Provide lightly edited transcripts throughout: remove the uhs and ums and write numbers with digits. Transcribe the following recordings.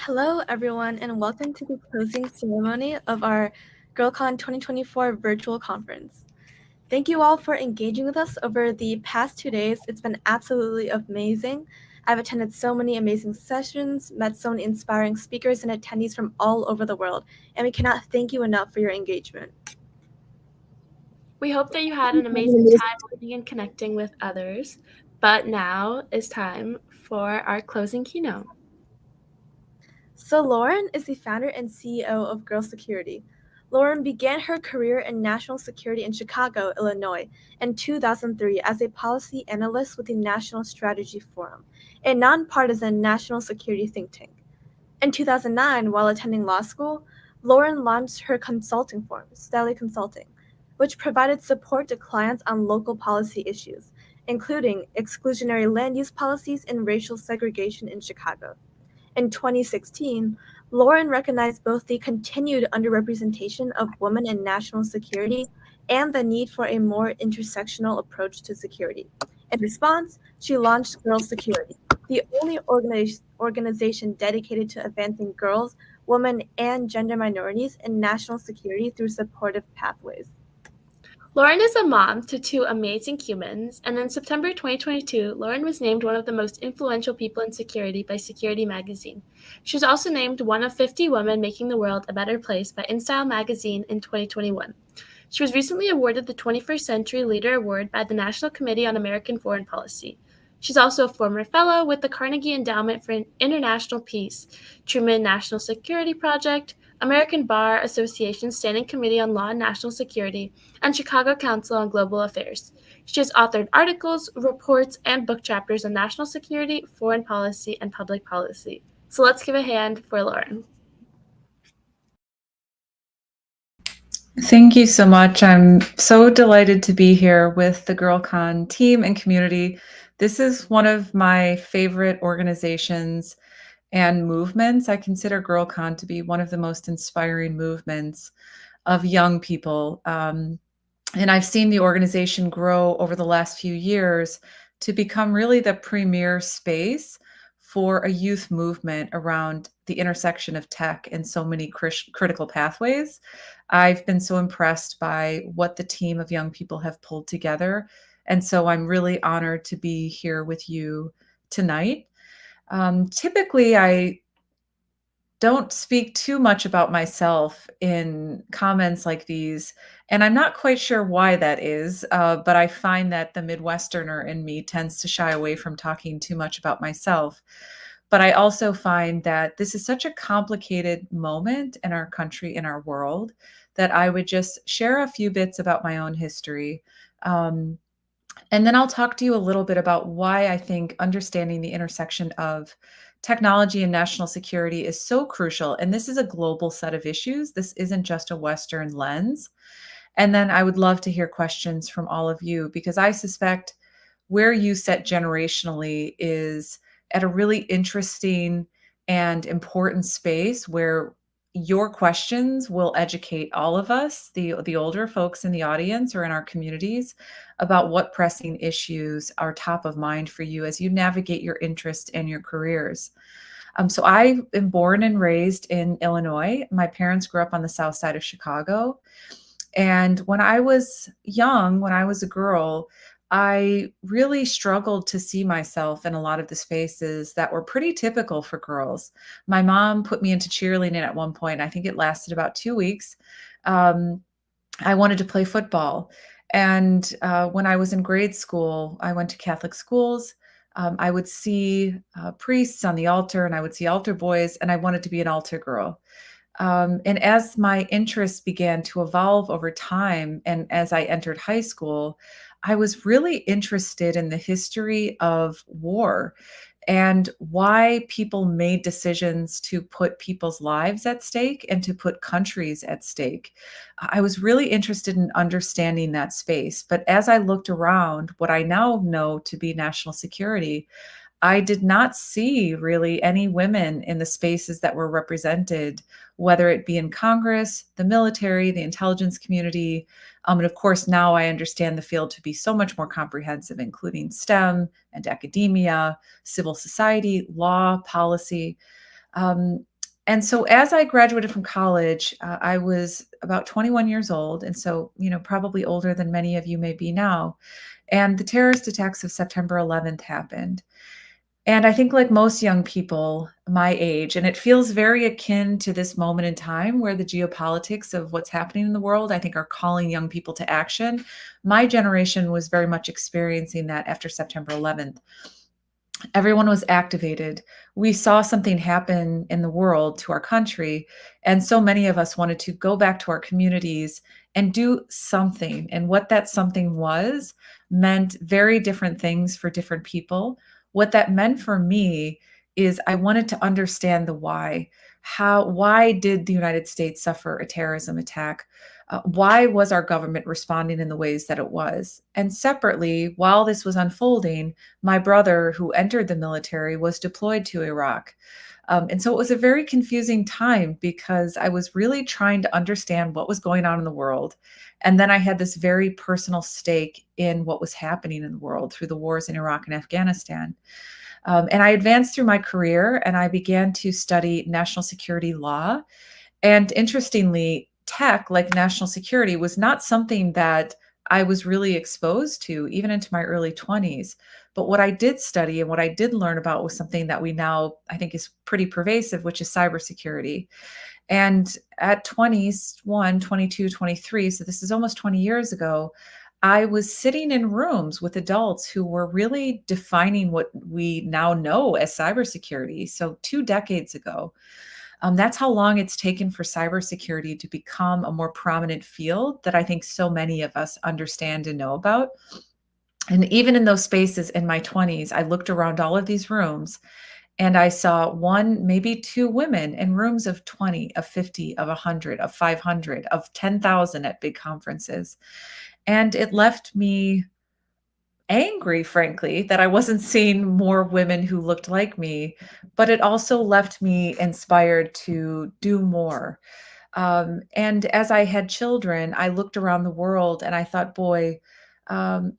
Hello, everyone, and welcome to the closing ceremony of our GirlCon 2024 virtual conference. Thank you all for engaging with us over the past 2 days. It's been absolutely amazing. I've attended so many amazing sessions, met so many inspiring speakers and attendees from all over the world, and we cannot thank you enough for your engagement. We hope that you had an amazing time learning and connecting with others, but now is time for our closing keynote. So Lauren is the founder and CEO of Girl Security. Lauren began her career in national security in Chicago, Illinois, in 2003 as a policy analyst with the National Strategy Forum, a nonpartisan national security think tank. In 2009, while attending law school, Lauren launched her consulting firm, Stelly Consulting, which provided support to clients on local policy issues, including exclusionary land use policies and racial segregation in Chicago. In 2016, Lauren recognized both the continued underrepresentation of women in national security and the need for a more intersectional approach to security. In response, she launched Girl Security, the only organization dedicated to advancing girls, women, and gender minorities in national security through supportive pathways. Lauren is a mom to two amazing humans, and in September 2022, Lauren was named one of the most influential people in security by Security Magazine. She was also named one of 50 women making the world a better place by InStyle Magazine in 2021. She was recently awarded the 21st Century Leader Award by the National Committee on American Foreign Policy. She's also a former fellow with the Carnegie Endowment for International Peace, Truman National Security Project, American Bar Association Standing Committee on Law and National Security, and Chicago Council on Global Affairs. She has authored articles, reports, and book chapters on national security, foreign policy, and public policy. So let's give a hand for Lauren. Thank you so much. I'm so delighted to be here with the GirlCon team and community. This is one of my favorite organizations and movements. I consider GirlCon to be one of the most inspiring movements of young people. And I've seen the organization grow over the last few years to become really the premier space for a youth movement around the intersection of tech and so many critical pathways. I've been so impressed by what the team of young people have pulled together. And so I'm really honored to be here with you tonight. Typically, I don't speak too much about myself in comments like these. And I'm not quite sure why that is, but I find that the Midwesterner in me tends to shy away from talking too much about myself. But I also find that this is such a complicated moment in our country, in our world, that I would just share a few bits about my own history. And then I'll talk to you a little bit about why I think understanding the intersection of technology and national security is so crucial. And this is a global set of issues. This isn't just a Western lens. And then I would love to hear questions from all of you, because I suspect where you set generationally is at a really interesting and important space where your questions will educate all of us, the older folks in the audience or in our communities, about what pressing issues are top of mind for you as you navigate your interest and your careers. So I am born and raised in Illinois. My parents grew up on the south side of Chicago. And when I was young, when I was a girl, I really struggled to see myself in a lot of the spaces that were pretty typical for girls. My mom put me into cheerleading at one point. I think it lasted about 2 weeks. I wanted to play football. And when I was in grade school, I went to Catholic schools. I would see priests on the altar, and I would see altar boys, and I wanted to be an altar girl. And as my interests began to evolve over time, and as I entered high school, I was really interested in the history of war and why people made decisions to put people's lives at stake and to put countries at stake. I was really interested in understanding that space. But as I looked around what I now know to be national security, I did not see really any women in the spaces that were represented, whether it be in Congress, the military, the intelligence community. And of course, now I understand the field to be so much more comprehensive, including STEM and academia, civil society, law, policy. And so as I graduated from college, I was about 21 years old. And so, probably older than many of you may be now. And the terrorist attacks of September 11th happened. And I think, like most young people my age, and it feels very akin to this moment in time where the geopolitics of what's happening in the world, I think, are calling young people to action. My generation was very much experiencing that after September 11th. Everyone was activated. We saw something happen in the world to our country. And so many of us wanted to go back to our communities and do something. And what that something was meant very different things for different people. What that meant for me is I wanted to understand the why. Why did the United States suffer a terrorism attack? Why was our government responding in the ways that it was? And separately, while this was unfolding, my brother, who entered the military, was deployed to Iraq. And so it was a very confusing time because I was really trying to understand what was going on in the world. And then I had this very personal stake in what was happening in the world through the wars in Iraq and Afghanistan. And I advanced through my career and I began to study national security law. And interestingly, tech, like national security, was not something that I was really exposed to even into my early 20s. But what I did study and what I did learn about was something that we now, I think, is pretty pervasive, which is cybersecurity. And at 21, 22, 23, so this is almost 20 years ago, I was sitting in rooms with adults who were really defining what we now know as cybersecurity. So 2 decades ago. That's how long it's taken for cybersecurity to become a more prominent field that I think so many of us understand and know about. And even in those spaces in my 20s, I looked around all of these rooms and I saw one, maybe two women in rooms of 20, of 50, of 100, of 500, of 10,000 at big conferences. And it left me angry, frankly, that I wasn't seeing more women who looked like me, but it also left me inspired to do more. And as I had children, I looked around the world and I thought, boy,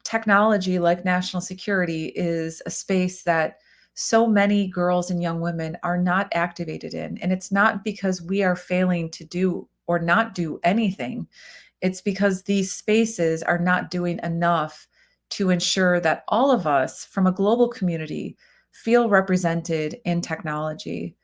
technology like national security is a space that so many girls and young women are not activated in. And it's not because we are failing to do or not do anything. It's because these spaces are not doing enough to ensure that all of us from a global community feel represented in technology.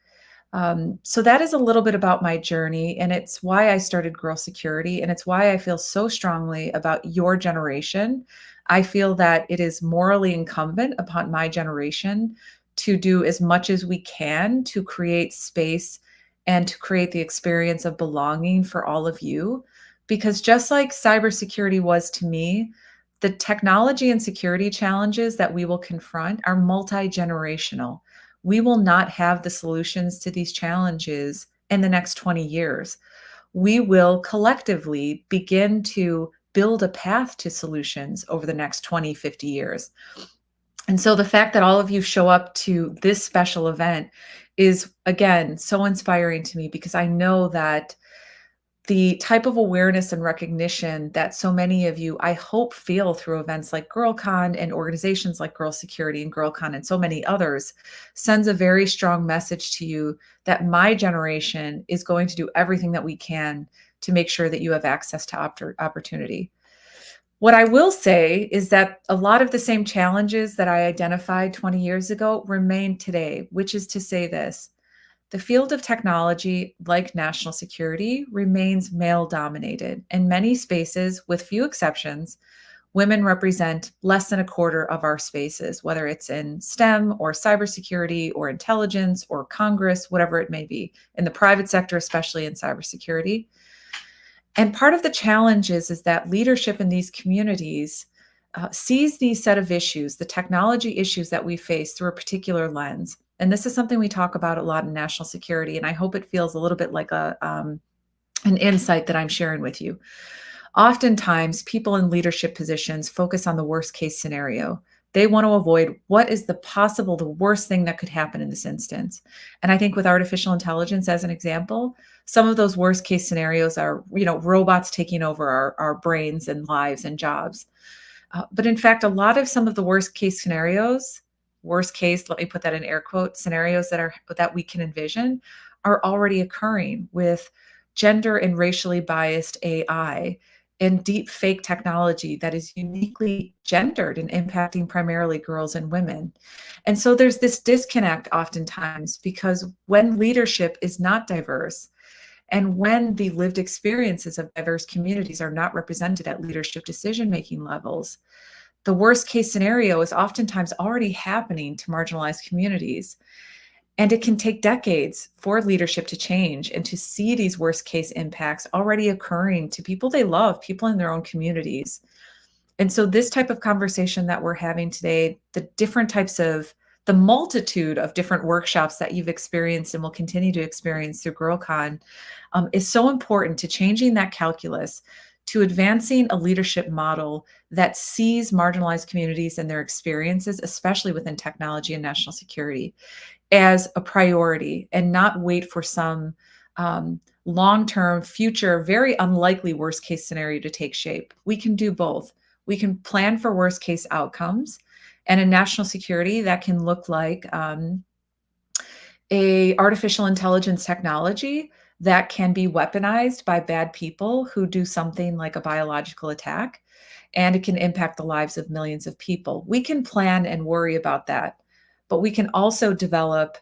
So that is a little bit about my journey, and it's why I started Girl Security, and it's why I feel so strongly about your generation. I feel that it is morally incumbent upon my generation to do as much as we can to create space and to create the experience of belonging for all of you. Because just like cybersecurity was to me, the technology and security challenges that we will confront are multi-generational. We will not have the solutions to these challenges in the next 20 years. We will collectively begin to build a path to solutions over the next 20, 50 years. And so the fact that all of you show up to this special event is, again, so inspiring to me because I know that the type of awareness and recognition that so many of you, I hope, feel through events like GirlCon and organizations like Girl Security and GirlCon and so many others sends a very strong message to you that my generation is going to do everything that we can to make sure that you have access to opportunity. What I will say is that a lot of the same challenges that I identified 20 years ago remain today, which is to say this. The field of technology, like national security, remains male dominated. In many spaces, with few exceptions, women represent less than a quarter of our spaces, whether it's in STEM or cybersecurity or intelligence or Congress, whatever it may be, in the private sector, especially in cybersecurity. And part of the challenge is that leadership in these communities sees these set of issues, the technology issues that we face through a particular lens. And this is something we talk about a lot in national security. And I hope it feels a little bit like an insight that I'm sharing with you. Oftentimes, people in leadership positions focus on the worst case scenario. They want to avoid what is the worst thing that could happen in this instance. And I think with artificial intelligence as an example, some of those worst case scenarios are, robots taking over our brains and lives and jobs. But in fact, a lot of some of the worst case scenarios, let me put that in air quotes, scenarios that we can envision are already occurring with gender and racially biased AI and deep fake technology that is uniquely gendered and impacting primarily girls and women. And so there's this disconnect oftentimes because when leadership is not diverse, and when the lived experiences of diverse communities are not represented at leadership decision-making levels, the worst case scenario is oftentimes already happening to marginalized communities. And it can take decades for leadership to change and to see these worst case impacts already occurring to people they love, people in their own communities. And so this type of conversation that we're having today, the multitude of different workshops that you've experienced and will continue to experience through GirlCon, is so important to changing that calculus, to advancing a leadership model that sees marginalized communities and their experiences, especially within technology and national security, as a priority and not wait for some long-term future, very unlikely worst case scenario to take shape. We can do both. We can plan for worst case outcomes. And in national security, that can look like a artificial intelligence technology that can be weaponized by bad people who do something like a biological attack, and it can impact the lives of millions of people. We can plan and worry about that, but we can also develop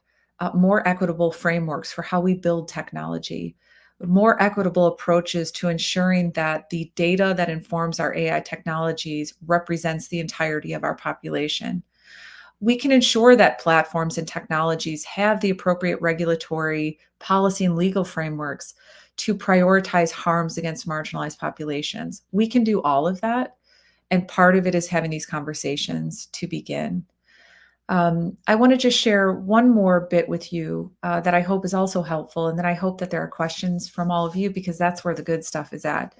more equitable frameworks for how we build technology, more equitable approaches to ensuring that the data that informs our AI technologies represents the entirety of our population. We can ensure that platforms and technologies have the appropriate regulatory, policy, and legal frameworks to prioritize harms against marginalized populations. We can do all of that. And part of it is having these conversations to begin. I want to just share one more bit with you that I hope is also helpful. And then I hope that there are questions from all of you, because that's where the good stuff is at.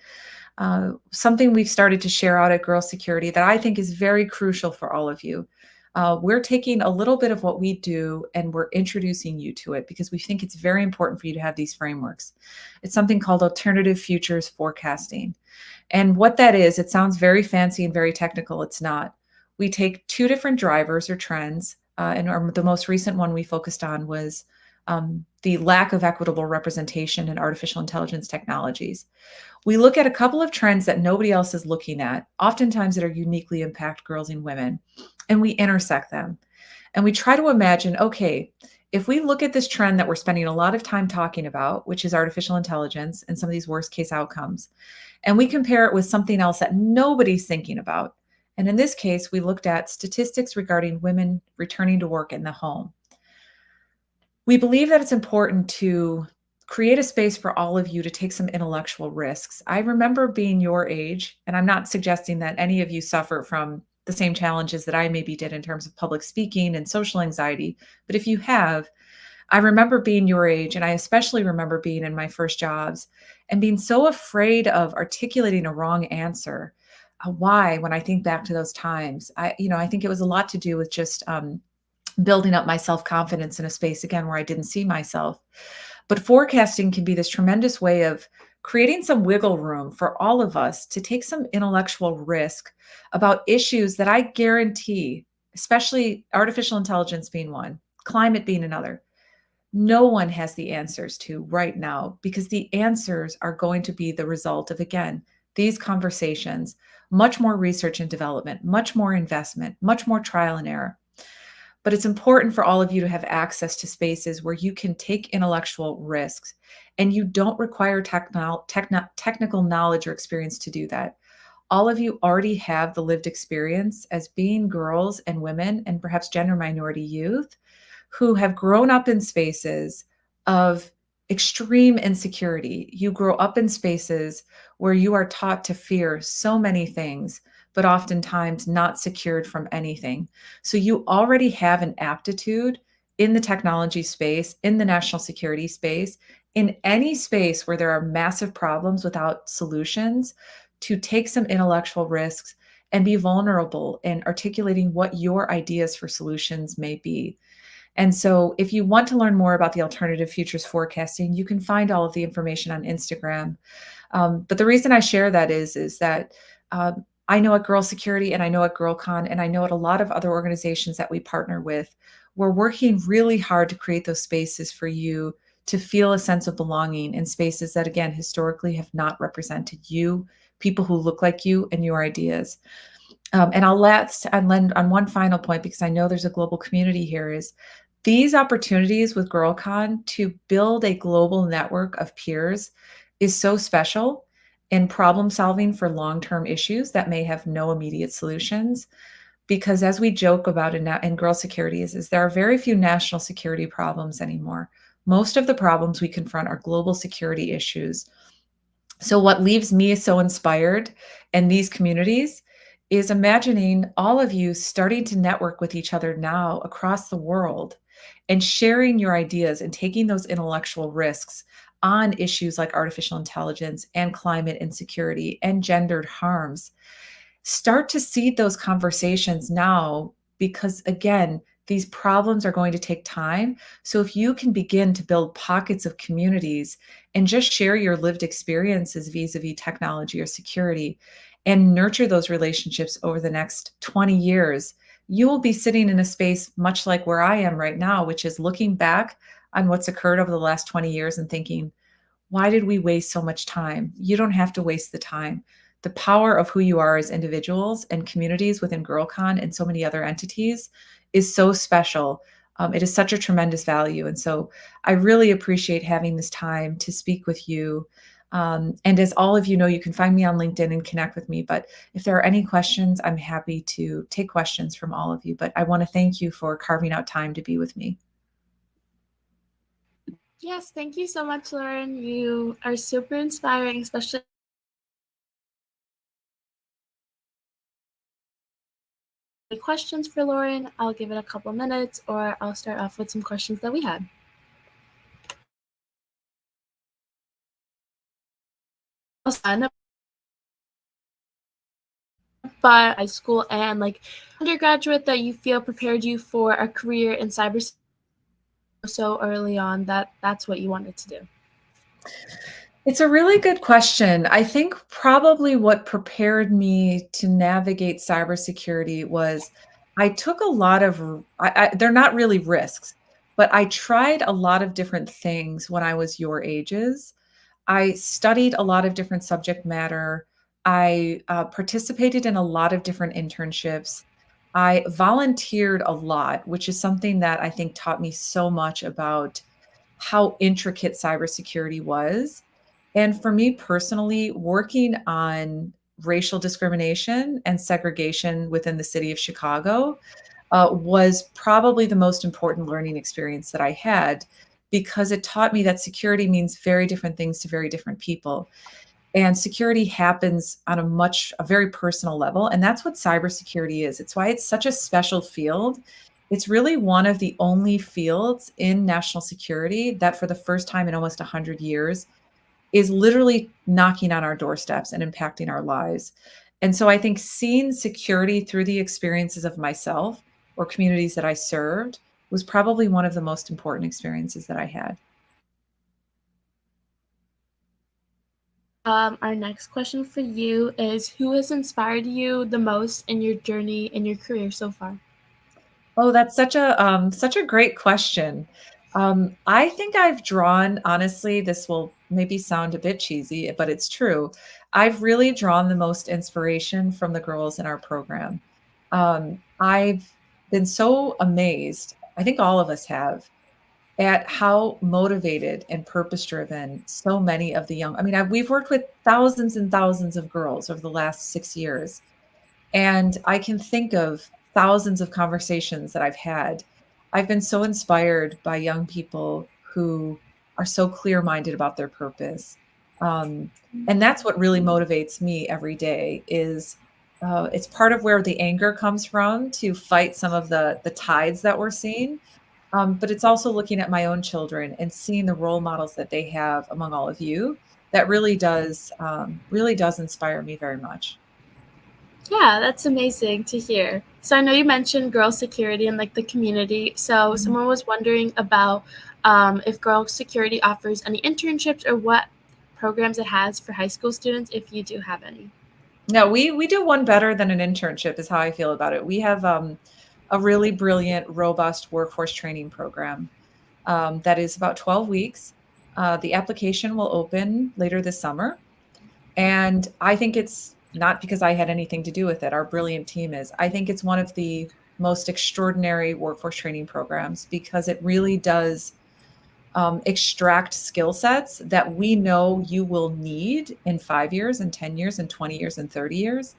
Something we've started to share out at Girl Security that I think is very crucial for all of you. We're taking a little bit of what we do and we're introducing you to it because we think it's very important for you to have these frameworks. It's something called alternative futures forecasting. And what that is, it sounds very fancy and very technical. It's not. We take two different drivers or trends, the most recent one we focused on was the lack of equitable representation in artificial intelligence technologies. We look at a couple of trends that nobody else is looking at, oftentimes that are uniquely impact girls and women, and we intersect them. And we try to imagine, okay, if we look at this trend that we're spending a lot of time talking about, which is artificial intelligence and some of these worst case outcomes, and we compare it with something else that nobody's thinking about. And in this case, we looked at statistics regarding women returning to work in the home. We believe that it's important to create a space for all of you to take some intellectual risks. I remember being your age, and I'm not suggesting that any of you suffer from the same challenges that I maybe did in terms of public speaking and social anxiety. But if you have, I remember being your age, and I especially remember being in my first jobs and being so afraid of articulating a wrong answer. Why, when I think back to those times, I think it was a lot to do with just building up my self-confidence in a space, again, where I didn't see myself. But forecasting can be this tremendous way of creating some wiggle room for all of us to take some intellectual risk about issues that I guarantee, especially artificial intelligence being one, climate being another, no one has the answers to right now, because the answers are going to be the result of, again, these conversations, much more research and development, much more investment, much more trial and error. But it's important for all of you to have access to spaces where you can take intellectual risks and you don't require technical knowledge or experience to do that. All of you already have the lived experience as being girls and women and perhaps gender minority youth who have grown up in spaces of extreme insecurity. You grow up in spaces where you are taught to fear so many things, but oftentimes not secured from anything. So you already have an aptitude in the technology space, in the national security space, in any space where there are massive problems without solutions, to take some intellectual risks and be vulnerable in articulating what your ideas for solutions may be. And so if you want to learn more about the alternative futures forecasting, you can find all of the information on Instagram. But the reason I share that is that I know at Girl Security and I know at GirlCon and I know at a lot of other organizations that we partner with, we're working really hard to create those spaces for you to feel a sense of belonging in spaces that, again, historically have not represented you, people who look like you, and your ideas. And I'll lend on one final point because I know there's a global community here is these opportunities with GirlCon to build a global network of peers is so special in problem solving for long-term issues that may have no immediate solutions. Because as we joke about in girl security is there are very few national security problems anymore. Most of the problems we confront are global security issues. So, what leaves me so inspired in these communities is imagining all of you starting to network with each other now across the world and sharing your ideas and taking those intellectual risks on issues like artificial intelligence and climate insecurity and gendered harms. Start to seed those conversations now because, again, these problems are going to take time. So, if you can begin to build pockets of communities and just share your lived experiences vis a vis technology or security and nurture those relationships over the next 20 years, you will be sitting in a space much like where I am right now, which is looking back on what's occurred over the last 20 years and thinking, why did we waste so much time? You don't have to waste the time. The power of who you are as individuals and communities within GirlCon and so many other entities is so special. It is such a tremendous value. And so I really appreciate having this time to speak with you. And as all of you know, you can find me on LinkedIn and connect with me. But if there are any questions, I'm happy to take questions from all of you. But I want to thank you for carving out time to be with me. Yes, thank you so much, Lauren. You are super inspiring, especially questions for Lauren. I'll give it a couple minutes, or I'll start off with some questions that we had. But high school and like undergraduate that you feel prepared you for a career in cybersecurity so early on that that's what you wanted to do? It's a really good question. I think probably what prepared me to navigate cybersecurity was I took a lot of, they're not really risks, but I tried a lot of different things when I was your ages. I studied a lot of different subject matter. I participated in a lot of different internships. I volunteered a lot, which is something that I think taught me so much about how intricate cybersecurity was. And for me personally, working on racial discrimination and segregation within the city of Chicago was probably the most important learning experience that I had because it taught me that security means very different things to very different people. And security happens on a very personal level. And that's what cybersecurity is. It's why it's such a special field. It's really one of the only fields in national security that, for the first time in almost 100 years, is literally knocking on our doorsteps and impacting our lives. And so I think seeing security through the experiences of myself or communities that I served was probably one of the most important experiences that I had. Our next question for you is, who has inspired you the most in your journey in your career so far? Oh, that's such a great question. I think I've drawn, honestly, this will maybe sound a bit cheesy, but it's true. I've really drawn the most inspiration from the girls in our program. I've been so amazed, I think all of us have, at how motivated and purpose driven so many of the young, we've worked with thousands and thousands of girls over the last 6 years. And I can think of thousands of conversations that I've had. I've been so inspired by young people who are so clear minded about their purpose. Um, and that's what really motivates me every day is it's part of where the anger comes from to fight some of the tides that we're seeing. But it's also looking at my own children and seeing the role models that they have among all of you that really does inspire me very much. Yeah, that's amazing to hear. So I know you mentioned girl security and like the community. So Mhm. someone was wondering about if girl security offers any internships or what programs it has for high school students, if you do have any. No, we do one better than an internship is how I feel about it. We have a really brilliant, robust workforce training program that is about 12 weeks. The application will open later this summer. And I think it's not because I had anything to do with it. Our brilliant team is. I think it's one of the most extraordinary workforce training programs because it really does extract skill sets that we know you will need in 5 years and 10 years and 20 years and 30 years.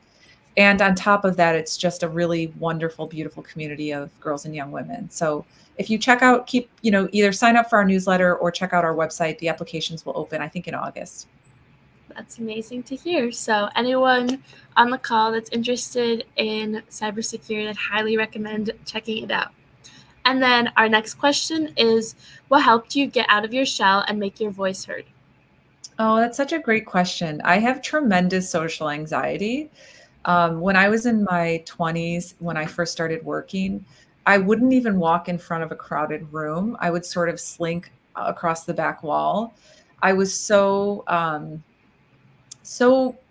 And on top of that, it's just a really wonderful, beautiful community of girls and young women. So if you check out, either sign up for our newsletter or check out our website. The applications will open, I think, in August. That's amazing to hear. So anyone on the call that's interested in cybersecurity, I'd highly recommend checking it out. And then our next question is, what helped you get out of your shell and make your voice heard? Oh, that's such a great question. I have tremendous social anxiety. When I was in my 20s, when I first started working, I wouldn't even walk in front of a crowded room. I would sort of slink across the back wall. I was so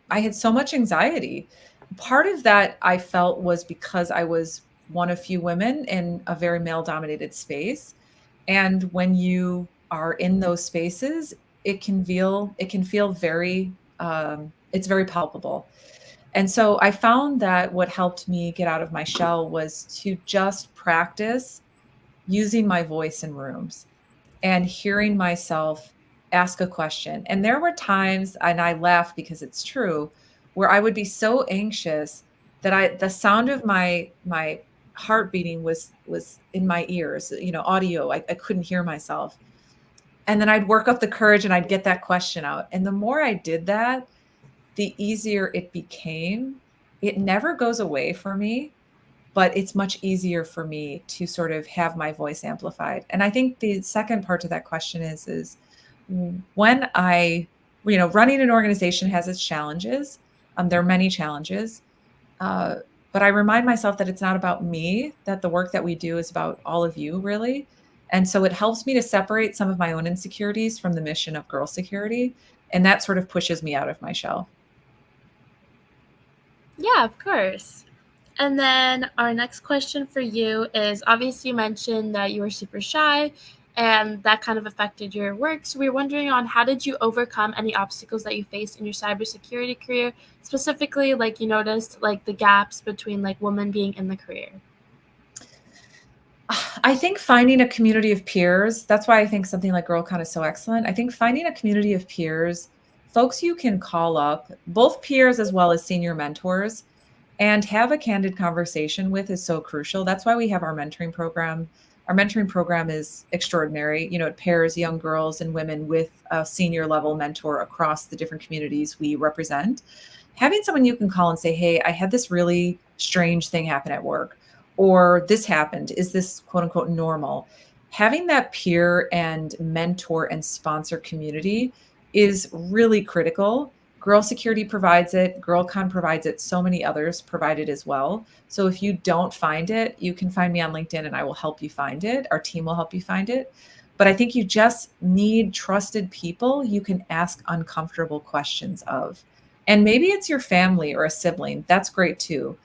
I had so much anxiety. Part of that I felt was because I was one of few women in a very male dominated space. And when you are in those spaces, it can feel very it's very palpable. And so I found that what helped me get out of my shell was to just practice using my voice in rooms and hearing myself ask a question. And there were times, and I laugh because it's true, where I would be so anxious that the sound of my heart beating was in my ears, audio. I couldn't hear myself. And then I'd work up the courage and I'd get that question out. And the more I did that, the easier it became. It never goes away for me, but it's much easier for me to sort of have my voice amplified. And I think the second part to that question is when running an organization has its challenges. There are many challenges, uh, but I remind myself that it's not about me, that the work that we do is about all of you, really. And so it helps me to separate some of my own insecurities from the mission of girl security. And that sort of pushes me out of my shell. Yeah, of course. And then our next question for you is, obviously you mentioned that you were super shy and that kind of affected your work. So we were wondering on how did you overcome any obstacles that you faced in your cybersecurity career, specifically like you noticed like the gaps between like women being in the career. I think finding a community of peers, that's why I think something like GirlCon is so excellent. I think finding a community of peers, folks you can call up, both peers as well as senior mentors, and have a candid conversation with is so crucial. That's why we have our mentoring program. Our mentoring program is extraordinary. It pairs young girls and women with a senior level mentor across the different communities we represent. Having someone you can call and say, hey, I had this really strange thing happen at work, or this happened. Is this quote unquote normal? Having that peer and mentor and sponsor community is really critical. Girl Security provides it, GirlCon provides it, so many others provide it as well. So if you don't find it, you can find me on LinkedIn and I will help you find it. Our team will help you find it. But I think you just need trusted people you can ask uncomfortable questions of. And maybe it's your family or a sibling. That's great too.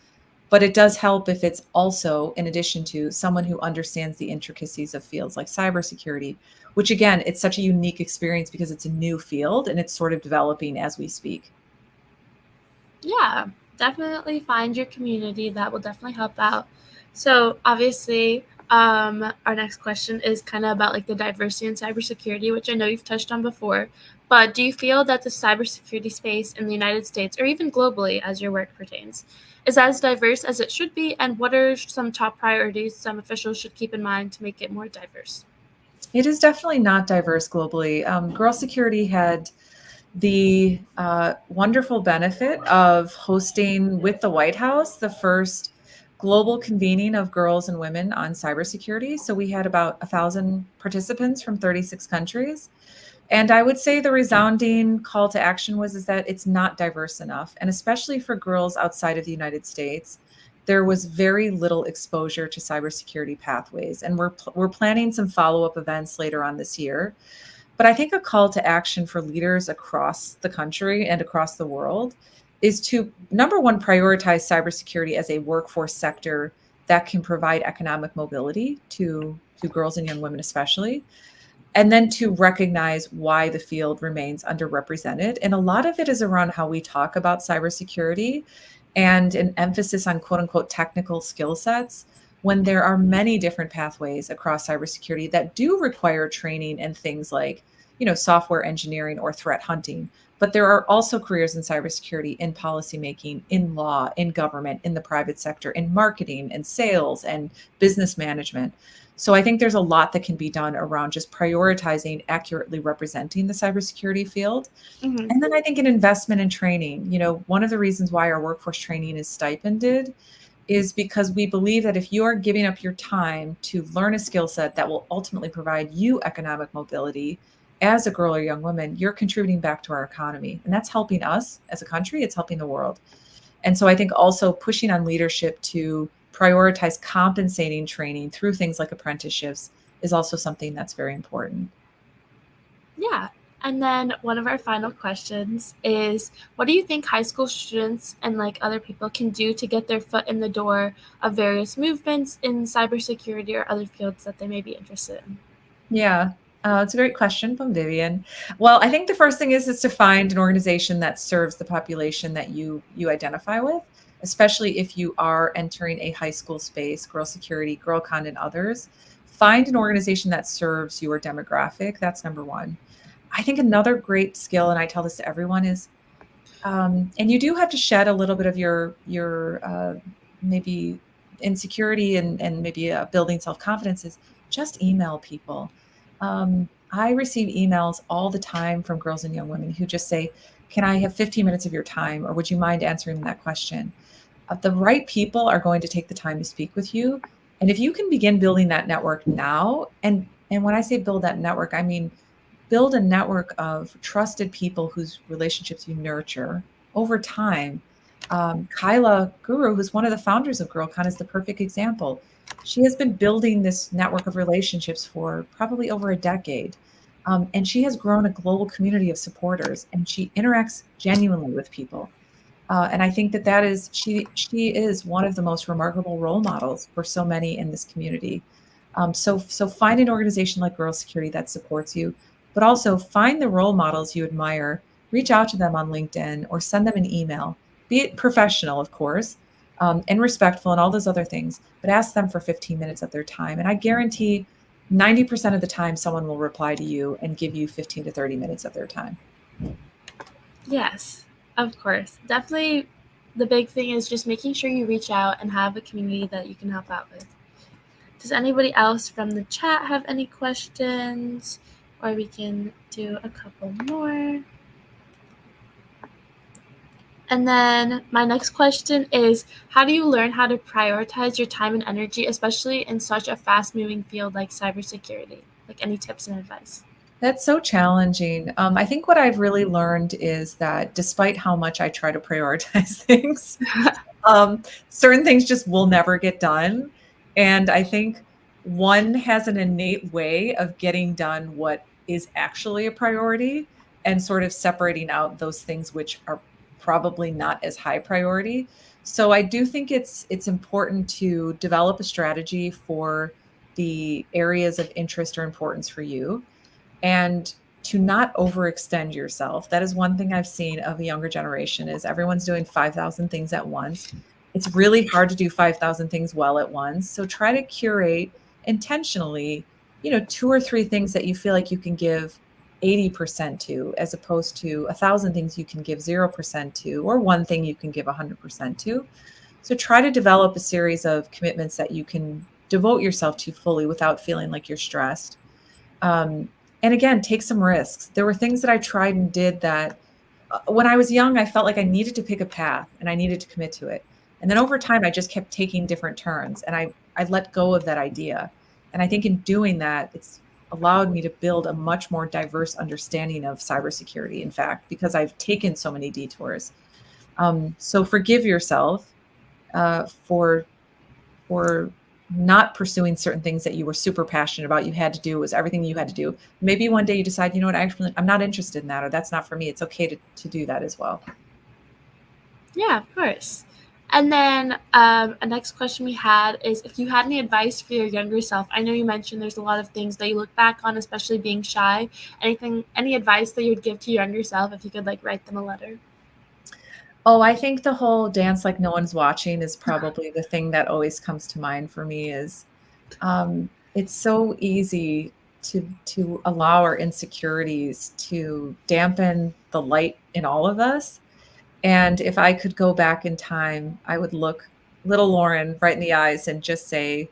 But it does help if it's also, in addition to someone who understands the intricacies of fields like cybersecurity, which again, it's such a unique experience because it's a new field and it's sort of developing as we speak. Yeah, definitely find your community. That will definitely help out. So obviously, our next question is kind of about like the diversity in cybersecurity, which I know you've touched on before. But do you feel that the cybersecurity space in the United States, or even globally as your work pertains, is as diverse as it should be? And what are some top priorities some officials should keep in mind to make it more diverse? It is definitely not diverse globally. Girl Security had the wonderful benefit of hosting with the White House the first global convening of girls and women on cybersecurity. So we had about 1,000 participants from 36 countries. And I would say the resounding call to action was is that it's not diverse enough. And especially for girls outside of the United States, there was very little exposure to cybersecurity pathways. And we're planning some follow-up events later on this year. But I think a call to action for leaders across the country and across the world is to, number one, prioritize cybersecurity as a workforce sector that can provide economic mobility to girls and young women especially. and then to recognize why the field remains underrepresented. And a lot of it is around how we talk about cybersecurity and an emphasis on quote unquote technical skill sets when there are many different pathways across cybersecurity that do require training and things like, software engineering or threat hunting. But there are also careers in cybersecurity, in policymaking, in law, in government, in the private sector, in marketing and sales and business management. So I think there's a lot that can be done around just prioritizing accurately representing the cybersecurity field. Mhm. And then I think an investment in training. One of the reasons why our workforce training is stipended is because we believe that if you are giving up your time to learn a skill set that will ultimately provide you economic mobility as a girl or young woman, you're contributing back to our economy. And that's helping us as a country, it's helping the world. And so I think also pushing on leadership to prioritize compensating training through things like apprenticeships is also something that's very important. Yeah. And then one of our final questions is, what do you think high school students and like other people can do to get their foot in the door of various movements in cybersecurity or other fields that they may be interested in? Yeah, it's a great question from Vivian. Well, I think the first thing is to find an organization that serves the population that you identify with, especially if you are entering a high school space, Girl Security, GirlCon, and others. Find an organization that serves your demographic. That's number one. I think another great skill, and I tell this to everyone, is and you do have to shed a little bit of your maybe insecurity and maybe building self confidence is just email people. I receive emails all the time from girls and young women who just say, "Can I have 15 minutes of your time, or would you mind answering that question?" The right people are going to take the time to speak with you, and if you can begin building that network now, and when I say build that network, I mean build a network of trusted people whose relationships you nurture over time. Kyla Guru, who's one of the founders of GirlCon, is the perfect example. She has been building this network of relationships for probably over a decade. And she has grown a global community of supporters, and she interacts genuinely with people. And I think that is she is one of the most remarkable role models for so many in this community. So find an organization like Girl Security that supports you, but also find the role models you admire. Reach out to them on LinkedIn or send them an email. Be it professional, of course, and respectful and all those other things, but ask them for 15 minutes of their time. And I guarantee 90% of the time someone will reply to you and give you 15 to 30 minutes of their time. Yes, of course. Definitely the big thing is just making sure you reach out and have a community that you can help out with. Does anybody else from the chat have any questions? Or we can do a couple more. And then my next question is, how do you learn how to prioritize your time and energy, especially in such a fast-moving field like cybersecurity? Like, any tips and advice? That's so challenging. I think what I've really learned is that despite how much I try to prioritize things, certain things just will never get done. And I think one has an innate way of getting done what is actually a priority and sort of separating out those things which are probably not as high priority. So I do think it's important to develop a strategy for the areas of interest or importance for you and to not overextend yourself. That is one thing I've seen of a younger generation is everyone's doing 5,000 things at once. It's really hard to do 5,000 things well at once. So try to curate intentionally, two or three things that you feel like you can give 80% to, as opposed to 1,000 things you can give 0% to, or one thing you can give 100% to. So try to develop a series of commitments that you can devote yourself to fully without feeling like you're stressed. Um, and again, take some risks. There were things that I tried and did that when I was young, I felt like I needed to pick a path and I needed to commit to it. And then over time, I just kept taking different turns and I let go of that idea. And I think in doing that, it's allowed me to build a much more diverse understanding of cybersecurity, in fact, because I've taken so many detours. So forgive yourself for not pursuing certain things that you were super passionate about, you had to do, was everything you had to do. Maybe one day you decide, you know what, actually, I'm not interested in that, or that's not for me. It's okay to do that as well. Yeah, of course. And then a next question we had is if you had any advice for your younger self. I know you mentioned there's a lot of things that you look back on, especially being shy. Any advice that you would give to your younger self if you could like write them a letter? Oh, I think the whole dance like no one's watching is probably the thing that always comes to mind for me is it's so easy to allow our insecurities to dampen the light in all of us. And if I could go back in time, I would look little Lauren right in the eyes and just say,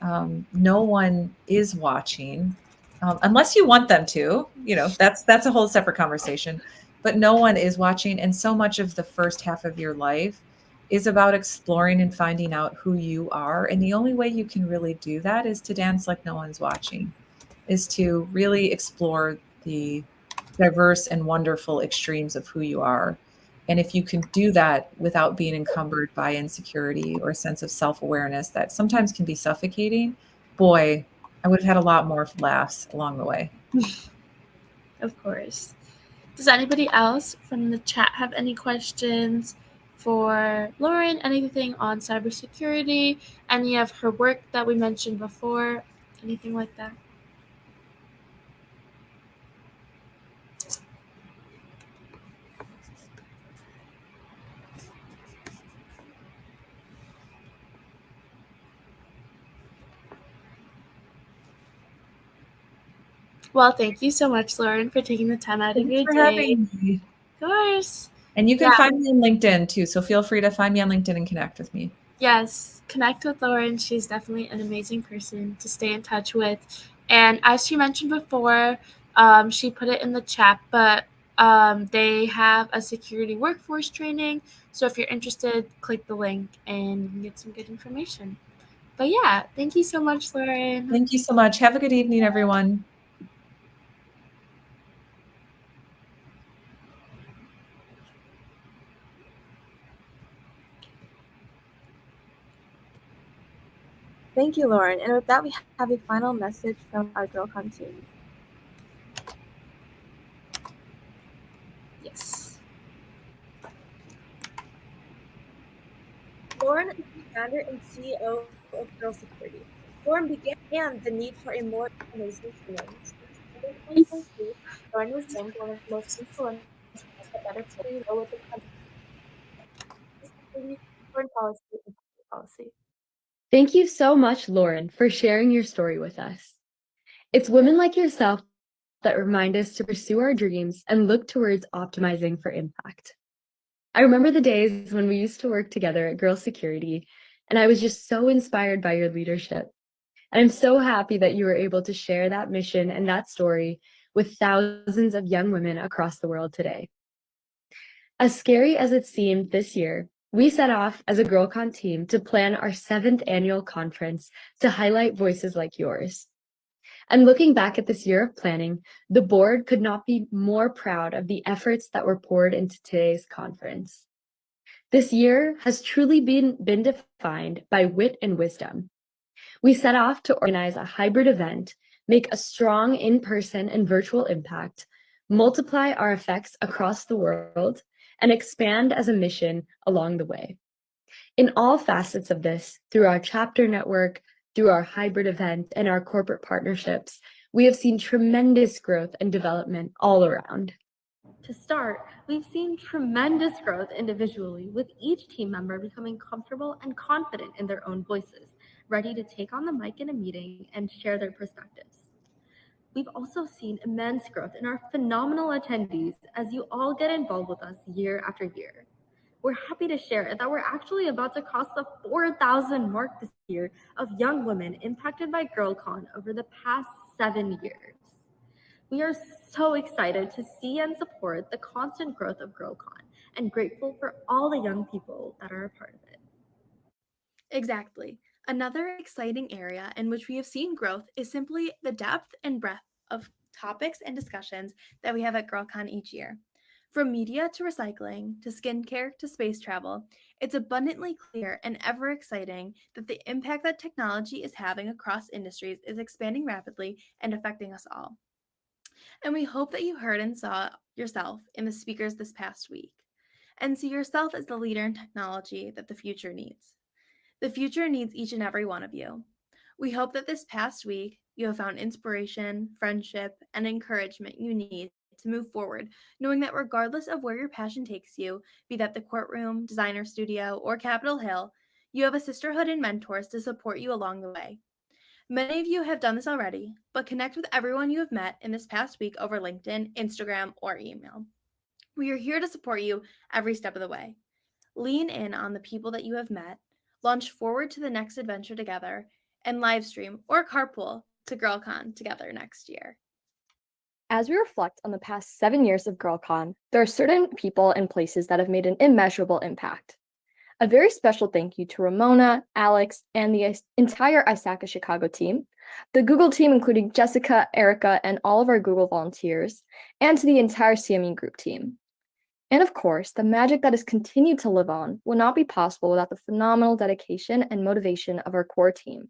no one is watching, unless you want them to. You know, that's a whole separate conversation. But no one is watching, and so much of the first half of your life is about exploring and finding out who you are. And the only way you can really do that is to dance like no one's watching, is to really explore the diverse and wonderful extremes of who you are. And if you can do that without being encumbered by insecurity or a sense of self awareness that sometimes can be suffocating, boy, I would have had a lot more laughs along the way. Of course. Does anybody else from the chat have any questions for Lauren? Anything on cybersecurity? Any of her work that we mentioned before? Anything like that? Well, thank you so much, Lauren, for taking the time out of Thanks your for day. having me. Of course. And you can Yeah. find me on LinkedIn too. So feel free to find me on LinkedIn and connect with me. Yes, connect with Lauren. She's definitely an amazing person to stay in touch with. And as she mentioned before, she put it in the chat, but they have a security workforce training. So if you're interested, click the link and you can get some good information. But yeah, thank you so much, Lauren. Thank you so much. Have a good evening, everyone. Thank you, Lauren. And with that, we have a final message from our GirlCon team. Yes. Lauren is the founder and CEO of Girl Security. Lauren began the need for a more amazing human. In 2022, Lauren was named one of the most influential that better security role with the country, foreign policy, and public policy. Thank you so much, Lauren, for sharing your story with us. It's women like yourself that remind us to pursue our dreams and look towards optimizing for impact. I remember the days when we used to work together at Girl Security, and I was just so inspired by your leadership. And I'm so happy that you were able to share that mission and that story with thousands of young women across the world today. As scary as it seemed this year, we set off as a GirlCon team to plan our 7th annual conference to highlight voices like yours. And looking back at this year of planning, the board could not be more proud of the efforts that were poured into today's conference. This year has truly been defined by wit and wisdom. We set off to organize a hybrid event, make a strong in-person and virtual impact, multiply our effects across the world, and expand as a mission along the way. In all facets of this, through our chapter network, through our hybrid event, and our corporate partnerships, we have seen tremendous growth and development all around. To start, we've seen tremendous growth individually, with each team member becoming comfortable and confident in their own voices, ready to take on the mic in a meeting and share their perspectives. We've also seen immense growth in our phenomenal attendees as you all get involved with us year after year. We're happy to share that we're actually about to cross the 4,000 mark this year of young women impacted by GirlCon over the past 7 years. We are so excited to see and support the constant growth of GirlCon and grateful for all the young people that are a part of it. Exactly. Another exciting area in which we have seen growth is simply the depth and breadth of topics and discussions that we have at GirlCon each year. From media to recycling, to skincare to space travel, it's abundantly clear and ever exciting that the impact that technology is having across industries is expanding rapidly and affecting us all. And we hope that you heard and saw yourself in the speakers this past week. and see yourself as the leader in technology that the future needs. The future needs each and every one of you. We hope that this past week you have found inspiration, friendship, and encouragement you need to move forward, knowing that regardless of where your passion takes you, be that the courtroom, designer studio, or Capitol Hill, you have a sisterhood and mentors to support you along the way. Many of you have done this already, but connect with everyone you have met in this past week over LinkedIn, Instagram, or email. We are here to support you every step of the way. Lean in on the people that you have met, launch forward to the next adventure together, and live stream or carpool to GirlCon together next year. As we reflect on the past 7 years of GirlCon, there are certain people and places that have made an immeasurable impact. A very special thank you to Ramona, Alex, and the entire ISACA Chicago team, the Google team, including Jessica, Erica, and all of our Google volunteers, and to the entire CME group team. And of course, the magic that has continued to live on will not be possible without the phenomenal dedication and motivation of our core team.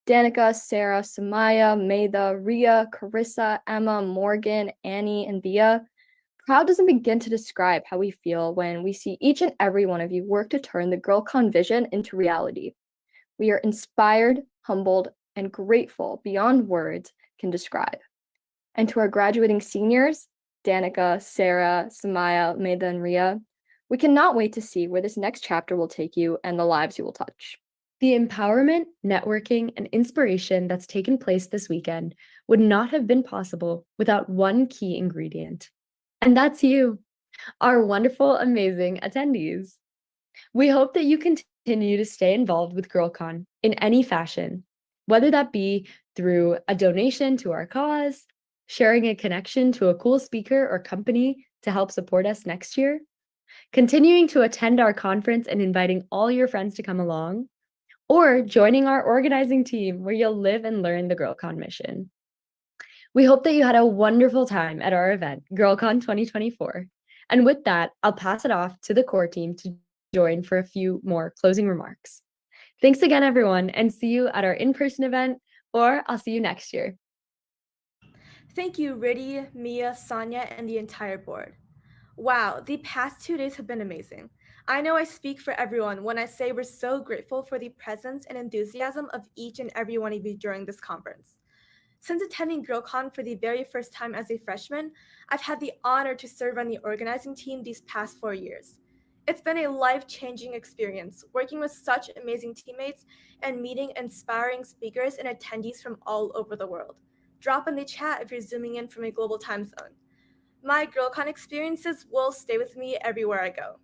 Danica, Sarah, Samaya, Maida, Ria, Carissa, Emma, Morgan, Annie, and Bia. Proud doesn't begin to describe how we feel when we see each and every one of you work to turn the GirlCon vision into reality. We are inspired, humbled, and grateful beyond words can describe. And to our graduating seniors, Danica, Sarah, Samaya, Maida, and Ria, we cannot wait to see where this next chapter will take you and the lives you will touch. The empowerment, networking, and inspiration that's taken place this weekend would not have been possible without one key ingredient. And that's you, our wonderful, amazing attendees. We hope that you continue to stay involved with GirlCon in any fashion, whether that be through a donation to our cause, sharing a connection to a cool speaker or company to help support us next year, continuing to attend our conference and inviting all your friends to come along, or joining our organizing team where you'll live and learn the GirlCon mission. We hope that you had a wonderful time at our event, GirlCon 2024. And with that, I'll pass it off to the core team to join for a few more closing remarks. Thanks again, everyone, and see you at our in-person event, or I'll see you next year. Thank you, Riddy, Mia, Sonia, and the entire board. Wow, the past 2 days have been amazing. I know I speak for everyone when I say we're so grateful for the presence and enthusiasm of each and every one of you during this conference. Since attending GirlCon for the very first time as a freshman, I've had the honor to serve on the organizing team these past 4 years. It's been a life-changing experience working with such amazing teammates and meeting inspiring speakers and attendees from all over the world. Drop in the chat if you're zooming in from a global time zone. My GirlCon experiences will stay with me everywhere I go.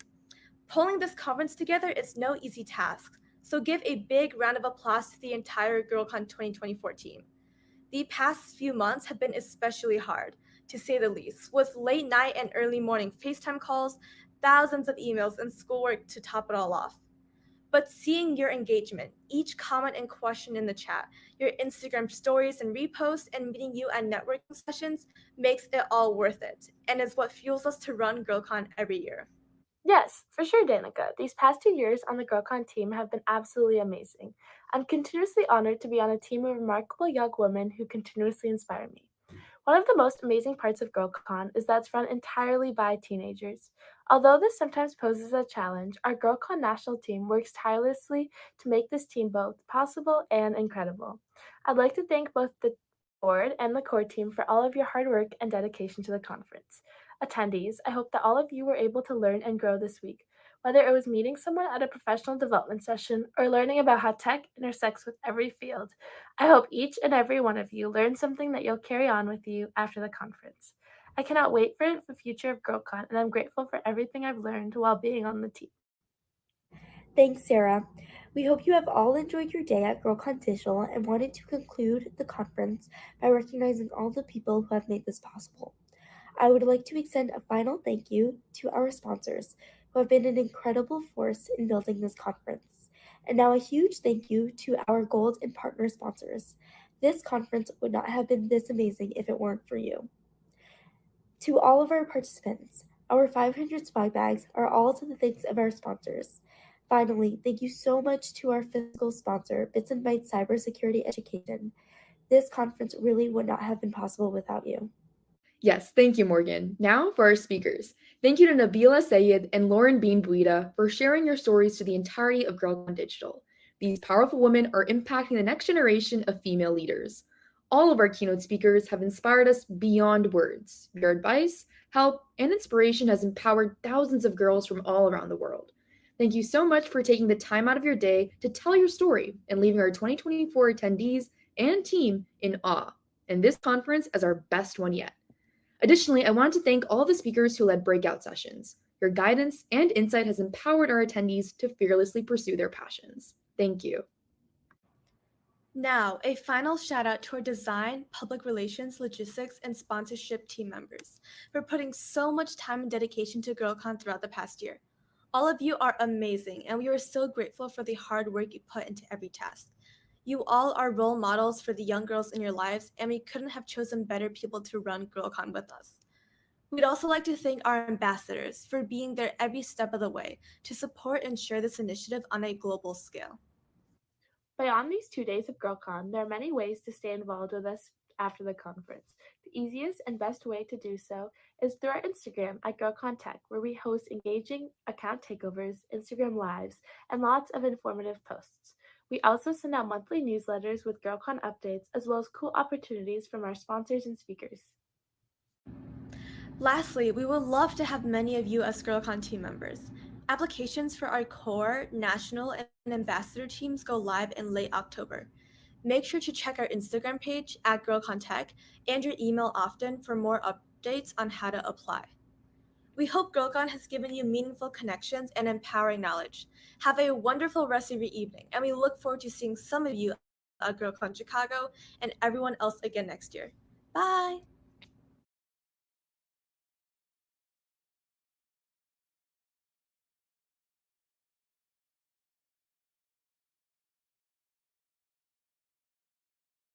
Pulling this conference together is no easy task, so give a big round of applause to the entire GirlCon 2024 team. The past few months have been especially hard, to say the least, with late night and early morning FaceTime calls, thousands of emails, and schoolwork to top it all off. But seeing your engagement, each comment and question in the chat, your Instagram stories and reposts, and meeting you at networking sessions makes it all worth it, and is what fuels us to run GirlCon every year. Yes, for sure, Danica. These past 2 years on the GirlCon team have been absolutely amazing. I'm continuously honored to be on a team of remarkable young women who continuously inspire me. One of the most amazing parts of GirlCon is that it's run entirely by teenagers. Although this sometimes poses a challenge, our GirlCon national team works tirelessly to make this team both possible and incredible. I'd like to thank both the board and the core team for all of your hard work and dedication to the conference. Attendees, I hope that all of you were able to learn and grow this week, whether it was meeting someone at a professional development session or learning about how tech intersects with every field. I hope each and every one of you learned something that you'll carry on with you after the conference. I cannot wait for the future of GirlCon, and I'm grateful for everything I've learned while being on the team. Thanks, Sarah. We hope you have all enjoyed your day at GirlCon Digital and wanted to conclude the conference by recognizing all the people who have made this possible. I would like to extend a final thank you to our sponsors who have been an incredible force in building this conference. And now a huge thank you to our gold and partner sponsors. This conference would not have been this amazing if it weren't for you. To all of our participants, our 500 swag bags are all to the thanks of our sponsors. Finally, thank you so much to our physical sponsor, Bits and Bytes Cybersecurity Education. This conference really would not have been possible without you. Yes, thank you, Morgan. Now for our speakers. Thank you to Nabila Sayed and Lauren Bean Buida for sharing your stories to the entirety of GirlCon Digital. These powerful women are impacting the next generation of female leaders. All of our keynote speakers have inspired us beyond words. Your advice, help, and inspiration has empowered thousands of girls from all around the world. Thank you so much for taking the time out of your day to tell your story and leaving our 2024 attendees and team in awe, and this conference as our best one yet. Additionally, I want to thank all the speakers who led breakout sessions. Your guidance and insight has empowered our attendees to fearlessly pursue their passions. Thank you. Now, a final shout out to our design, public relations, logistics, and sponsorship team members for putting so much time and dedication to GirlCon throughout the past year. All of you are amazing, and we are so grateful for the hard work you put into every task. You all are role models for the young girls in your lives, and we couldn't have chosen better people to run GirlCon with us. We'd also like to thank our ambassadors for being there every step of the way to support and share this initiative on a global scale. Beyond these 2 days of GirlCon, there are many ways to stay involved with us after the conference. The easiest and best way to do so is through our Instagram at GirlCon Tech, where we host engaging account takeovers, Instagram lives, and lots of informative posts. We also send out monthly newsletters with GirlCon updates, as well as cool opportunities from our sponsors and speakers. Lastly, we would love to have many of you as GirlCon team members. Applications for our core, national, and ambassador teams go live in late October. Make sure to check our Instagram page at GirlCon Tech and your email often for more updates on how to apply. We hope GirlCon has given you meaningful connections and empowering knowledge. Have a wonderful rest of your evening, and we look forward to seeing some of you at GirlCon Chicago and everyone else again next year. Bye!